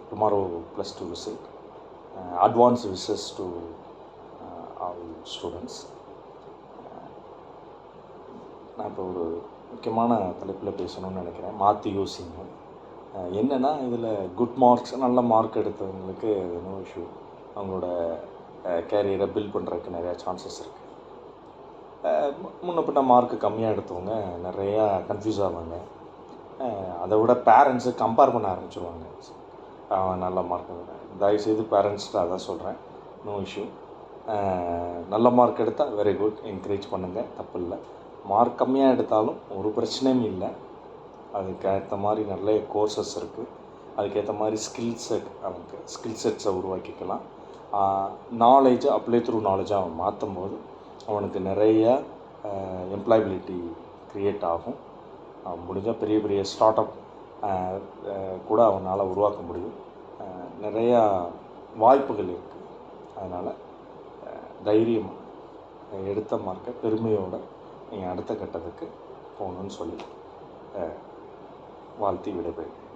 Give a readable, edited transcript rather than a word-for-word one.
tomorrow plus 2 result. Advanced wishes to all students. நான் இப்போ ஒரு முக்கியமான தலைப்பில் பேசணும்னு நினைக்கிறேன். மாற்றி யோசிங்க. என்னென்னா, இதில் குட் மார்க்ஸ், நல்ல மார்க் எடுத்தவங்களுக்கு நோ இஷ்யூ, அவங்களோட கேரியரை பில்ட் பண்ணுறதுக்கு நிறையா சான்சஸ் இருக்குது. முன்ன பின்ன மார்க்கு கம்மியாக எடுத்தவங்க நிறையா கன்ஃபியூஸ் ஆவாங்க. அதை விட பேரண்ட்ஸு கம்பேர் பண்ண ஆரம்பிச்சிருவாங்க. நல்ல மார்க் தயவுசெய்து பேரண்ட்ஸ்ட்டு அதான் சொல்கிறேன், நோ இஷ்யூ. நல்ல மார்க் எடுத்தால் வெரி குட், என்கரேஜ் பண்ணுங்கள், தப்பு இல்லை. மார்க் கம்மியாக எடுத்தாலும் ஒரு பிரச்சனையும் இல்லை. அதுக்கேற்ற மாதிரி நிறைய கோர்சஸ் இருக்குது. அதுக்கேற்ற மாதிரி ஸ்கில் செட்ஸை உருவாக்கிக்கலாம். நாலேஜை அப்ளை த்ரூ நாலேஜாக அவன் மாற்றும் போது அவனுக்கு நிறைய எம்ப்ளாயபிலிட்டி க்ரியேட் ஆகும். முடிஞ்சால் பெரிய பெரிய ஸ்டார்ட் அப் கூட அவனால் உருவாக்க முடியும். நிறையா வாய்ப்புகள் இருக்குது. அதனால் தைரியமாக எடுத்த மார்க்கை பெருமையோடு நீங்கள் அடுத்த கட்டத்துக்கு போகணுன்னு சொல்லி வாழ்த்தி விடைபெறுகிறேன்.